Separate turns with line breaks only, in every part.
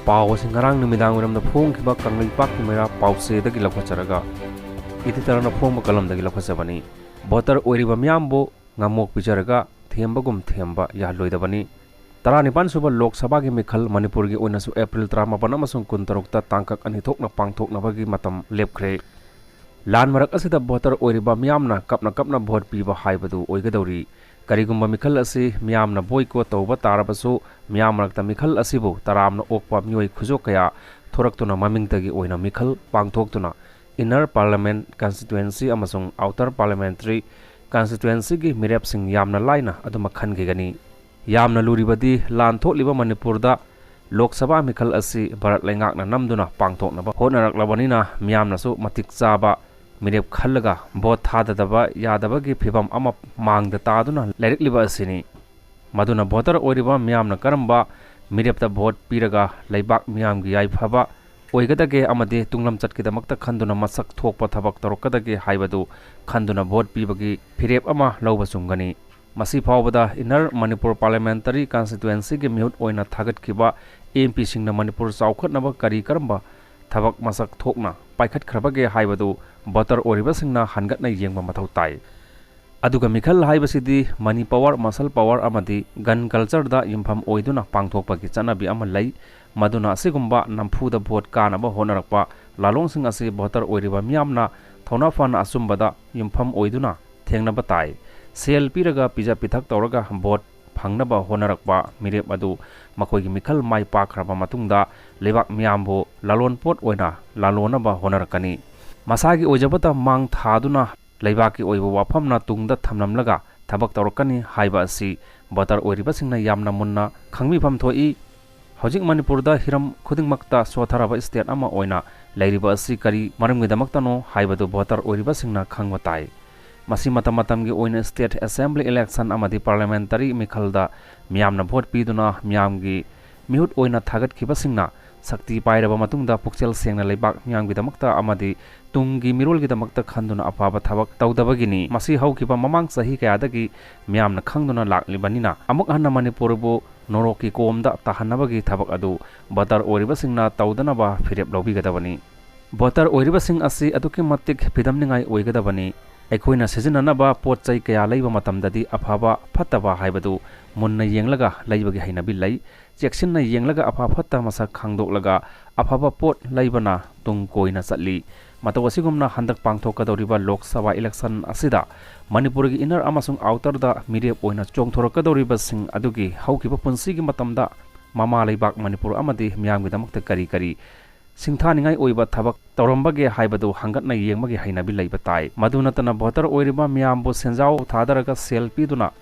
पावसिंग ngarang numidang wiramda phongkhiba kanglaipak ki mera pause dagi lakhacharaga iti tarana phongba kalam dagi lakhachabani voter oiriba myambo ngamok picharaga thembagum themba yahloidabani 19 suba lok sabha gi mikhal manipur gi oinasu april 13 amasung 16 ta tangkak ani thokna pangthokna bagi matam lepkhre lan marak asida voter oiriba myamna kapna vote piba haibadu oigadori karigumba mikhal asi myamna boycott tawba tarabasu myam marakta mikhal asibu taramna okpa myoi khujo kaya thoraktuna mamingtagi oina mikhal pangthoktuna inner parliament constituency amasung outer parliamentary constituency gi mirep sing yamna laina aduma khan gani yamna luribadi lan tholiba manipur da lok sabha mikhal asi bharat lengakna namduna pangthokna ba honarak labanina myamna su matik chaba mirep khallaga vote thadadaba yadabagi phibam ama mangda taduna lairikliba asini maduna voter oiriba myamna karamba mirepta vote piraga leibak myam gi yai phaba oigadage amade tunglam chatkidamakta khanduna masak thokpa thabak torokadage haibadu khanduna vote pibagi phirep ama lawba chungani masi phawbada inner manipur parliamentary constituency ge mihut oina thagat khiba mp singna manipur chaukhatnaba kari karamba thabak masak thokna paikhat khrabage haibadu voter oriba singna hangatna yengba mathau tai aduga mikhal haibasidi money power muscle power amadi gun culture da impham oiduna pangthokpa gi chanabi ama lai maduna asigumba namfuda vote kanaba honarakpa lalong sing ase voter oiriba myamna thona fana asumbada impham oiduna thengnaba tai sel piraga pija pithak tawraga vote phangnaba honarakpa mirep adu makoigi mikhal mai pakhraba matungda lebak myambo lalon pot oina lalonaba honarakani masagi ojabata mang thaduna leibaki oibo wafamna tungda thamnamlaga thabak tawrakani haiba asi voter oiriba singna yamna munna khangmi pham thoi hojik manipur da hiram khudingmakta sotharaba state ama oina leiriba asi kari maramgidamakta no haibadu voter oiriba singna khangwa tai masi matam gi oina state assembly election amadi parliamentary mikhalda miyamna vote piduna miyamgi mihut oina thagat khiba singna sakti pairaba matungda pukchel sengna leibak miyamgi damakta amadi tungi mirol gi damakta khanduna apaba thabak tawdabagini masi haukiba mamang sahi kayadagi miyamna khangduna laklibanina amuk hanna manipur bu noroki komda tahanabagi thabak adu voter oiriba singna tawdanaba phirep lobigadabani voter oiriba sing asi aduki matik phidamningai oigadabani ꯑꯩꯈꯣꯏꯅ ꯁꯤꯖꯤꯟꯅꯅꯕ ꯄꯣꯠ ꯆꯩ ꯀꯌꯥ ꯂꯩꯕ ꯃꯇꯝꯗꯗꯤ ꯑꯐꯕ ꯐꯠꯇꯕ ꯍꯥꯏꯕꯗꯨ ꯃꯨꯟꯅ ꯌꯦꯡꯂꯒ ꯂꯩꯕꯒꯤ ꯍꯩꯅꯕꯤ ꯂꯩ ꯆꯦꯛꯁꯤꯟꯅ ꯌꯦꯡꯂꯒ ꯑꯐ ꯐꯠꯇ ꯃꯁꯛ ꯈꯪꯗꯣꯛꯂꯒ ꯑꯐꯕ ꯄꯣꯠ ꯂꯩꯕꯅ ꯇꯨꯡ ꯀꯣꯏꯅ ꯆꯠꯂꯤ ꯃꯇꯧ ꯑꯁꯤꯒꯨꯝꯅ ꯍꯟꯗꯛ ꯄꯥꯡꯊꯣꯛꯀꯗꯧꯔꯤꯕ ꯂꯣꯛ ꯁꯚꯥ ꯏꯂꯦꯛꯁꯟ ꯑꯁꯤꯗ ꯃꯅꯤꯄꯨꯔꯒꯤ ꯏꯟꯅꯔ ꯑꯃꯁꯨꯡ ꯑꯥꯎꯇꯔꯗ ꯃꯤꯔꯦꯞ ꯑꯣꯏꯅ ꯆꯣꯡꯊꯣꯔꯛꯀꯗꯧꯔꯤꯕꯁꯤꯡ ꯑꯗꯨꯒꯤ ꯍꯧꯈꯤꯕ ꯄꯨꯟꯁꯤꯒꯤ ꯃꯇꯝꯗ ꯃꯃꯥ ꯂꯩꯕꯥꯛ ꯃꯅꯤꯄꯨꯔ ꯑꯃꯗꯤ ꯃꯤꯌꯥꯝꯒꯤꯗꯃꯛꯇ ꯀꯔꯤ ꯁꯤꯡꯊꯥꯅꯤꯡꯉꯥꯏ ꯑꯣꯏꯕ ꯊꯕꯛ ꯇꯧꯔꯝꯕꯒꯦ ꯍꯥꯏꯕꯗꯨ ꯍꯪꯒꯠꯅ ꯌꯦꯡꯕꯒꯤ ꯍꯩꯅꯕꯤ ꯂꯩꯕ ꯇꯥꯏ ꯃꯗꯨ ꯅꯠꯇꯅ ꯚꯣꯇꯔ ꯑꯣꯏꯔꯤꯕ ꯃꯤꯌꯥꯝꯕꯨ ꯁꯦꯟꯖꯥꯎ ꯊꯥꯗꯔꯒ ꯁꯦꯜ ꯄꯤꯗꯨꯅ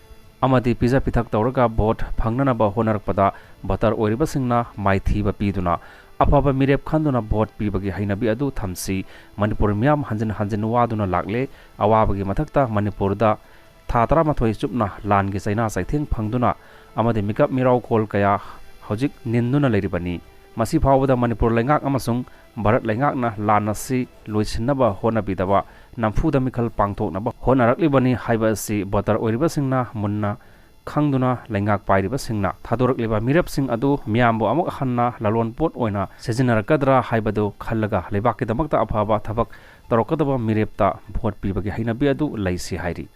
amadi pizza pithak tawraga vote phangnanaba honarakpada voter oiribasingna maithiba piduna apaba mirep khanduna vote pibagi hainabi adu thamsi manipur miyam hanjin waduna lagle awabagi mathakta manipurda tha mathoi chupna langi chaina saitheng phangduna amadi mikap mirau kol kaya hojik ninduna leiribani masi phawbada manipur lengak amasung bharat lengakna lanasi loisinaba honabidaba namfuda mikhal pangthoknaba honaraklibani haiba si voter oiribasingna munna khangduna lengak pairibasingna thadorakliba mirapsing adu miyambo amuk hanna lalon pot oina sejinarakadra haibadu khallaga leibakkidamakta afaba thabak torokadaba mirepta vote pibagi hainabi adu laisi hairi